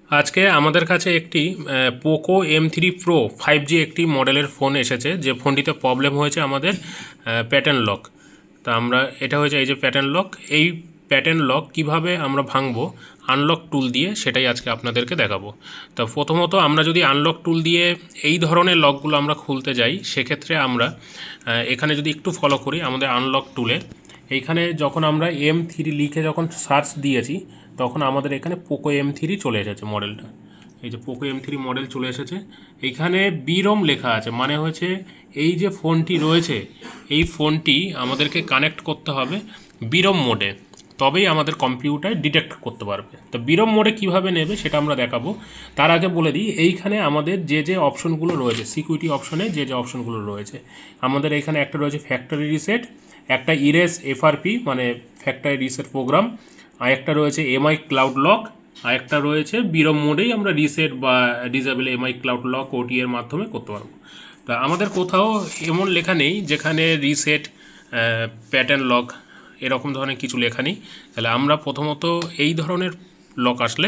আজকে আমাদের কাছে একটি পোকো M3 প্রো 5G একটি মডেলের ফোন এসেছে, যে ফোনটিতে প্রবলেম হয়েছে আমাদের প্যাটার্ন লক। তা আমরা এটা হয়েছে এই যে প্যাটার্ন লক, এই প্যাটার্ন লক কীভাবে আমরা ভাঙবো আনলক টুল দিয়ে, সেটাই আজকে আপনাদেরকে দেখাবো। তো প্রথমত আমরা যদি আনলক টুল দিয়ে এই ধরনের লকগুলো আমরা খুলতে যাই, সেক্ষেত্রে আমরা এখানে যদি একটু ফলো করি আমাদের আনলক টুলে, এইখানে যখন আমরা M3 লিখে যখন সার্চ দিয়েছি, তখন আমাদের এখানে পোকো M3 চলে এসেছে মডেলটা। এই যে পোকো M3 মডেল চলে এসেছে। এইখানে বিরম লেখা আছে, মানে হয়েছে এই যে ফোনটি রয়েছে, এই ফোনটি আমাদেরকে কানেক্ট করতে হবে বিরম মোডে, তবেই আমাদের কম্পিউটার ডিটেক্ট করতে পারবে। তো বিরম মোডে কীভাবে নেবে সেটা আমরা দেখাবো। তার আগে বলে দিই, এইখানে আমাদের যে যে অপশনগুলো রয়েছে, সিকিউরিটি অপশনে যে যে অপশনগুলো রয়েছে, আমাদের এখানে একটা রয়েছে ফ্যাক্টরি রিসেট, একটা ইরেজ FRP মানে ফ্যাক্টরি রিসেট প্রোগ্রাম, আর একটা রয়েছে MI ক্লাউড লক, আর একটা রয়েছে বিরম মোডেই আমরা রিসেট বা disable MI cloud lock OT এর মাধ্যমে করতে পারবো। তা আমাদের কোথাও এমন লেখা নেই যেখানে রিসেট প্যাটার্ন লক এরকম ধরনের কিছু লেখা নেই। তাহলে আমরা প্রথমত এই ধরনের লক আসলে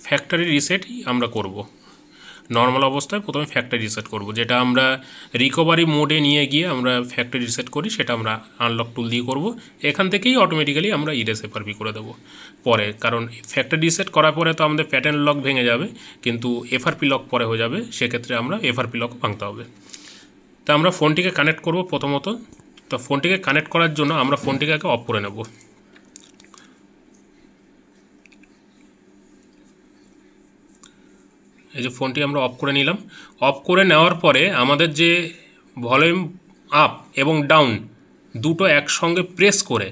ফ্যাক্টরি রিসেটই আমরা করব। নর্মাল অবস্থায় প্রথমে ফ্যাক্টরি রিসেট করব, যেটা আমরা রিকভারি মোডে নিয়ে গিয়ে আমরা ফ্যাক্টরি রিসেট করি, সেটা আমরা আনলক টুল দিয়ে করব। এখান থেকেই অটোমেটিক্যালি আমরা ইরেজ FRP করে দেবো পরে, কারণ ফ্যাক্টরি রিসেট করার পরে তো আমাদের প্যাটার্ন লক ভেঙে যাবে, কিন্তু FRP লক পরে হয়ে যাবে, সেক্ষেত্রে আমরা FRP লক ভাঙতে হবে। তা আমরা ফোনটিকে কানেক্ট করব প্রথমত। তো ফোনটিকে কানেক্ট করার জন্য আমরা ফোনটিকে আগে অফ করে নেব। এই যে ফোনটি আমরা অফ করে নিলাম। অফ করে নেওয়ার পরে আমাদের যে ভলিউম আপ এবং ডাউন দুটো একসঙ্গে প্রেস করে,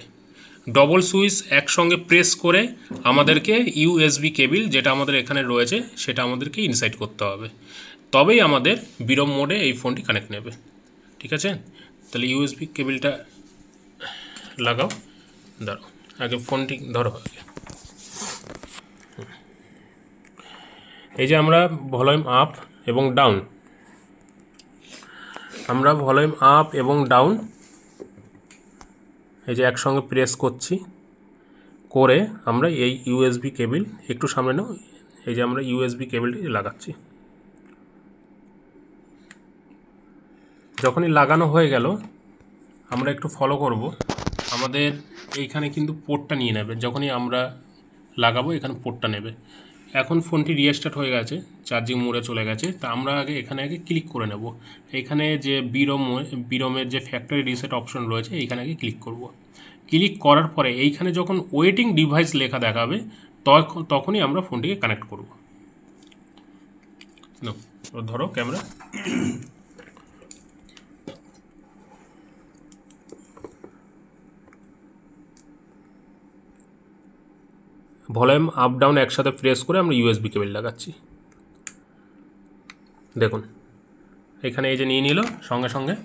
ডবল সুইচ একসঙ্গে প্রেস করে আমাদেরকে USB কেবিল যেটা আমাদের এখানে রয়েছে সেটা আমাদেরকে ইনসাইড করতে হবে, তবেই আমাদের বিরম মোডে এই ফোনটি কানেক্ট নেবে। ঠিক আছে, তাহলে USB কেবিলটা লাগাও। ধরো আগে ফোনটি ধরো আগে। এই যে আমরা ভলিউম আপ এবং ডাউন, আমরা ভলিউম আপ এবং ডাউন এই যে একসঙ্গে প্রেস করছি, করে আমরা এই USB কেবিল একটু সামনে নাও, এই যে আমরা USB কেবিলটি লাগাচ্ছি। যখনই লাগানো হয়ে গেল আমরা একটু ফলো করব, আমাদের এইখানে কিন্তু পোর্টটা নিয়ে নেবে। যখনই আমরা লাগাবো এখানে পোর্টটা নেবে। এখন ফোনটি রিস্টার্ট হয়ে গেছে, চার্জিং মোডে চলে গেছে। তা আমরা এখানে আগে ক্লিক করে নেব। এখানে যে বিরমের যে ফ্যাক্টরি রিসেট অপশন রয়েছে এইখানে আগে ক্লিক করব। ক্লিক করার পরে এইখানে যখন ওয়েটিং ডিভাইস লেখা দেখাবে তখনই আমরা ফোনটিকে কানেক্ট করব। ধরো ক্যামেরা। ভলিউম আপ ডাউন একসাথে প্রেস করে আমরা USB কেবিল লাগাচ্ছি। দেখুন এখানে এই যে নিয়ে নিল সঙ্গে সঙ্গে।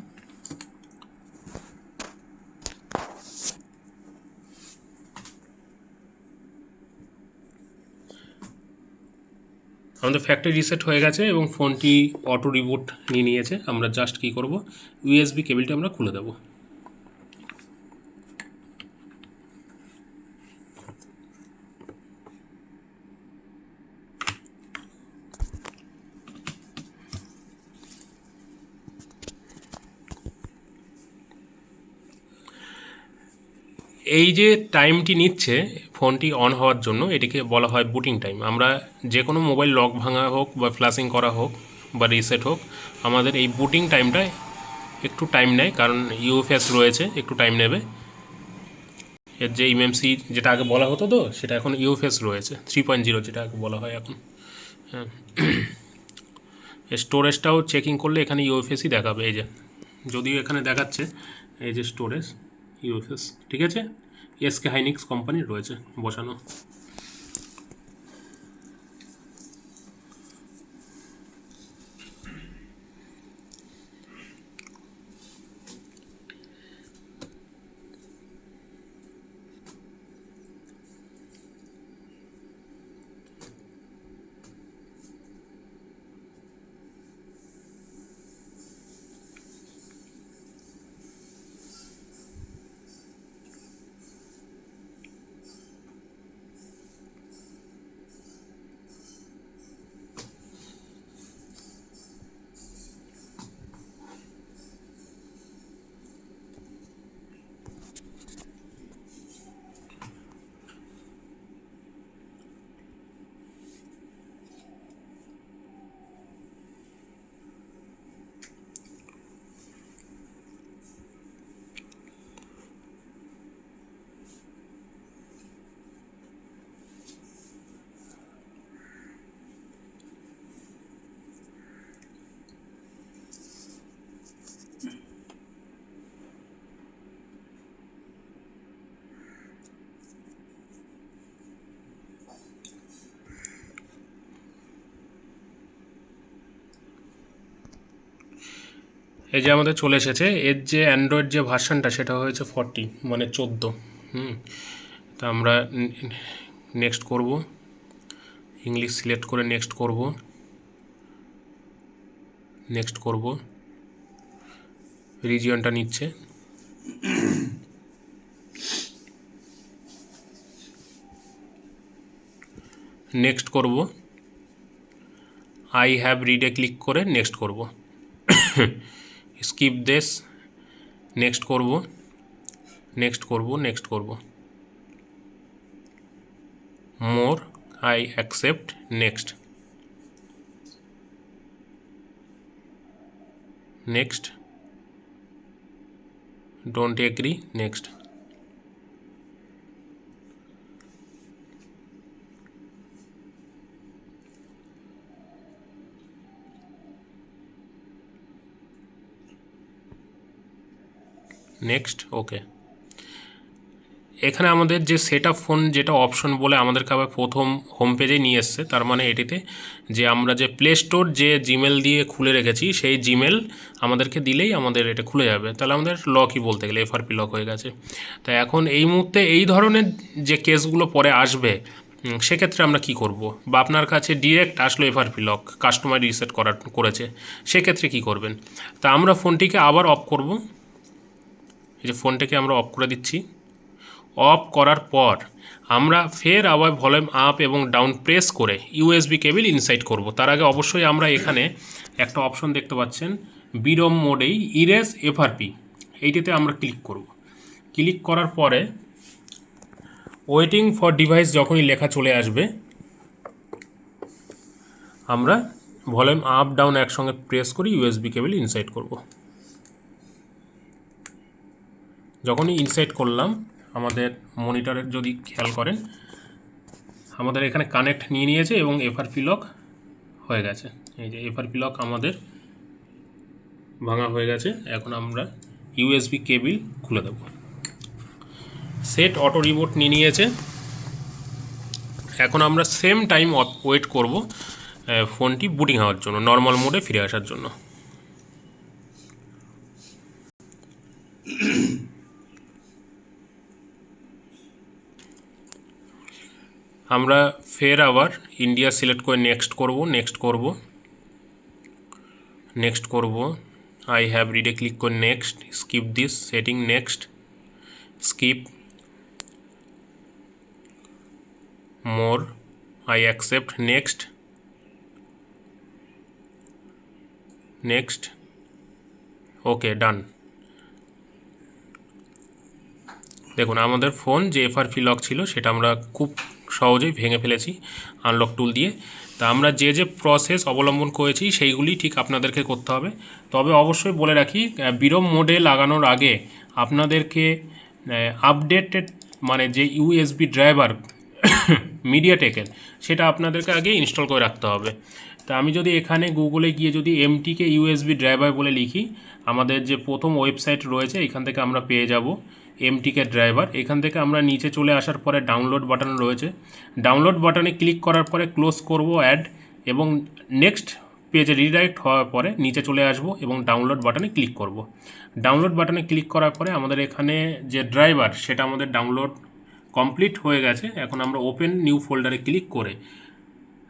আমাদের ফ্যাক্টরি রিসেট হয়ে গেছে এবং ফোনটি অটো রিবুট নিয়ে নিয়েছে। আমরা জাস্ট কী করব, USB কেবিলটি আমরা খুলে দেবো। এই যে টাইমটি নিচ্ছে ফোনটি অন হওয়ার জন্য, এটিকে বলা হয় বুটিং টাইম। আমরা যে কোনো মোবাইল লক ভাঙা হোক বা ফ্ল্যাশিং করা হোক বা রিসেট হোক, আমাদের এই বুটিং টাইমটা একটু টাইম নেয়, কারণ UFS রয়েছে, একটু টাইম নেবে। এর যে MMC যেটা আগে বলা হতো, তো সেটা এখন UFS রয়েছে 3.0 যেটা আগে বলা হয় এখন। হ্যাঁ, স্টোরেজটাও চেকিং করলে এখানে UFSই দেখাবে। এই যে যদিও এখানে দেখাচ্ছে এই যে স্টোরেজ UFS, ঠিক আছে, SK হাইনিক্স কোম্পানির রয়েছে বসানো। এই যে আমাদের চলে এসেছে, এর যে অ্যান্ড্রয়েড যে ভার্সানটা সেটা হয়েছে 40 মানে 14। তা আমরা নেক্সট করব, ইংলিশ সিলেক্ট করে নেক্সট করব, নেক্সট করব, রিজিয়নটা নিচ্ছে, নেক্সট করব, আই হ্যাভ রিডে ক্লিক করে নেক্সট করব, স্কিপ দিস, নেক্সট করব, নেক্সট করব, নেক্সট করব, more, I accept, next, next, don't agree, next. Next, okay. এখানে আমাদের যে সেট আপ ফোন যেটা অপশন বলে আমাদেরকে আবার প্রথম হোম পেজে নিয়ে এসছে, তার মানে এটিতে যে আমরা যে প্লে স্টোর যে জিমেল দিয়ে খুলে রেখেছি সেই জিমেল আমাদেরকে দিলেই আমাদের এটা খুলে যাবে, তাহলে আমাদের লকই বলতে গেলে এফআরপি লক হয়ে গেছে। তাই এখন এই মুহূর্তে এই ধরনের যে কেসগুলো পরে আসবে সেক্ষেত্রে আমরা কি করব, বা আপনার কাছে ডিরেক্ট আসলো এফআরপি লক কাস্টমার রিসেট করেছে, সেক্ষেত্রে কি করবেন। তা আমরা ফোনটিকে আবার অফ করব, এই যে ফোনটাকে আমরা অফ করে দিচ্ছি। অফ করার পর আমরা ফের আবার ভলিউম আপ এবং ডাউন প্রেস করে ইউএসবি কেবল ইনসাইড করব। তার আগে অবশ্যই আমরা এখানে একটা অপশন দেখতে পাচ্ছেন বিরম মোডেই ইরেজ এফআরপি, এইটাতে আমরা ক্লিক করব। ক্লিক করার পরে ওয়েটিং ফর ডিভাইস যখনই লেখা চলে আসবে আমরা ভলিউম আপ ডাউন একসঙ্গে প্রেস করি ইউএসবি কেবল ইনসাইড করব। যখনই ইনসাইড করলাম আমাদের মনিটরের যদি খেয়াল করেন আমাদের এখানে কানেক্ট নিয়ে নিয়েছে এবং এফআরপি লক হয়ে গেছে। এই যে এফআরপি লক আমাদের ভাঙা হয়ে গেছে। এখন আমরা ইউএসবি কেবল খুলে দেব। সেট অটো রিবোট নিয়ে নিয়েছে। এখন আমরা সেম টাইম ওয়েট করব ফোনটি বুটিং হওয়ার জন্য, নর্মাল মোডে ফিরে আসার জন্য। আমরা ফের আবার ইন্ডিয়া সিলেক্ট করে নেক্সট করব, নেক্সট করব, নেক্সট করব, আই হ্যাভ রিডে ক্লিক করে next, skip this setting, next, skip, more, I accept, next, next, okay, done. দেখুন আমাদের ফোন যে এফআরপি লক ছিল সেটা আমরা খুব সহজেই ভেঙে ফেলেছি আনলক টুল দিয়ে। তা আমরা যে যে প্রসেস অবলম্বন করেছি সেইগুলি ঠিক আপনাদেরকে করতে হবে। তবে অবশ্যই বলে রাখি বিরম মোডে লাগানোর আগে আপনাদেরকে আপডেটেড মানে যে ইউএসবি ড্রাইভার মিডিয়াটেকের সেটা আপনাদেরকে আগে ইনস্টল করে রাখতে হবে। তা আমি যদি এখানে গুগলে গিয়ে যদি এমটিকে ইউএসবি ড্রাইভার বলে লিখি, আমাদের যে প্রথম ওয়েবসাইট রয়েছে এখান থেকে আমরা পেয়ে যাব এমটিকে ড্রাইভার। এখান থেকে আমরা নিচে চলে আসার পরে ডাউনলোড বাটন রয়েছে, ডাউনলোড বাটনে ক্লিক করার পরে ক্লোজ করব অ্যাড, এবং নেক্সট পেজে রিডাইরেক্ট হওয়ার পরে নিচে চলে আসব এবং ডাউনলোড বাটনে ক্লিক করব। ডাউনলোড বাটনে ক্লিক করার পরে আমাদের এখানে যে ড্রাইভার সেটা আমাদের ডাউনলোড কমপ্লিট হয়ে গেছে। এখন আমরা ওপেন নিউ ফোল্ডারে ক্লিক করে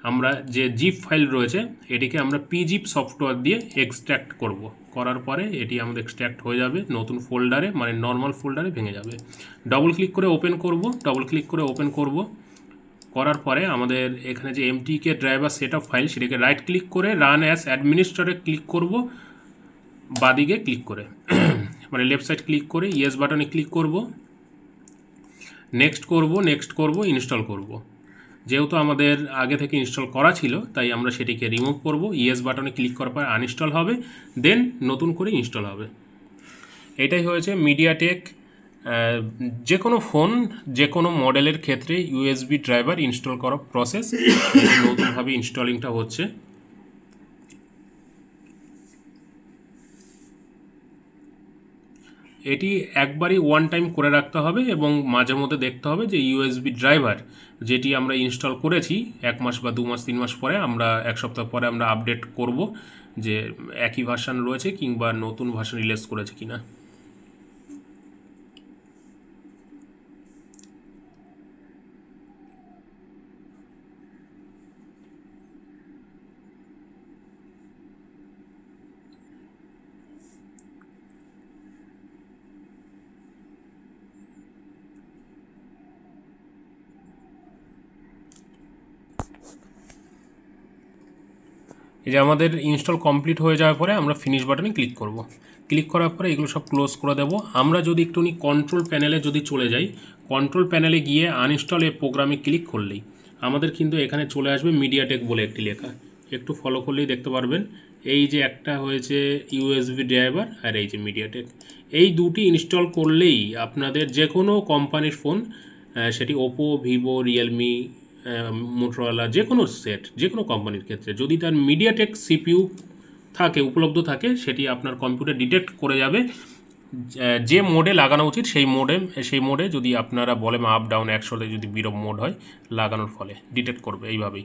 আমরা যে জিপ ফাইল রয়েছে এটিকে আমরা পিজিপ সফটওয়্যার দিয়ে এক্সট্র্যাক্ট করব। করার পরে এটি আমাদের এক্সট্র্যাক্ট হয়ে যাবে নতুন ফোল্ডারে, মানে নর্মাল ফোল্ডারে ভেঙে যাবে। ডবল ক্লিক করে ওপেন করব, ডবল ক্লিক করে ওপেন করব। করার পরে আমাদের এখানে যে এমটিকে ড্রাইভার সেটআপ ফাইল সেটাকে রাইট ক্লিক করে রান অ্যাজ অ্যাডমিনিস্ট্রেটরে ক্লিক করব, বাদিকে ক্লিক করে মানে লেফট সাইড ক্লিক করে ইয়েস বাটনে ক্লিক করব, নেক্সট করব, নেক্সট করব, ইনস্টল করব। যেহেতু আমাদের আগে থেকে ইনস্টল করা ছিল তাই আমরা সেটিকে রিমুভ করব। ইয়েস বাটনে ক্লিক করার পর আনইনস্টল হবে, দেন নতুন করে ইনস্টল হবে। এটাই হয়েছে মিডিয়াটেক যে কোনো ফোন যে কোনো মডেলের ক্ষেত্রে ইউএসবি ড্রাইভার ইনস্টল করার প্রসেস। নতুনভাবে ইনস্টলিংটা হচ্ছে। এটি একবারই ওয়ান টাইম করে রাখতে হবে এবং মাঝে মধ্যে দেখতে হবে যে ইউএসবি ড্রাইভার যেটি আমরা ইনস্টল করেছি 1 মাস বা 2 মাস 3 মাস পরে, আমরা 1 সপ্তাহ পরে আমরা আপডেট করব যে একই ভার্সান রয়েছে কিংবা নতুন ভার্সান রিলিজ করেছে কিনা। এই যে আমাদের ইনস্টল কমপ্লিট হয়ে যাওয়ার পরে আমরা ফিনিশ বাটনে ক্লিক করব। ক্লিক করার পরে এগুলো সব ক্লোজ করে দেবো। আমরা যদি একটুখানি কন্ট্রোল প্যানেলে যদি চলে যাই, কন্ট্রোল প্যানেলে গিয়ে আনইনস্টল এ প্রোগ্রামে ক্লিক করলেই আমাদের কিন্তু এখানে চলে আসবে মিডিয়াটেক বলে একটি লেখা। একটু ফলো করলেই দেখতে পারবেন এই যে একটা হয়েছে ইউএসবি ড্রাইভার আর এই যে মিডিয়াটেক, এই দুটি ইনস্টল করলেই আপনাদের যে কোনো কোম্পানির ফোন, সেটি ওপো, ভিভো, রিয়েলমি, মোটরোলা, যে কোনো সেট, যে কোনো কোম্পানির ক্ষেত্রে যদি তার মিডিয়াটেক সিপিইউ থাকে, উপলব্ধ থাকে, সেটি আপনার কম্পিউটার ডিটেক্ট করে যাবে যে মোডে লাগানো উচিত সেই মোডে যদি আপনারা বলেন আপ ডাউন একসাথে যদি বিরম মোড হয় লাগানোর ফলে ডিটেক্ট করবে এইভাবেই।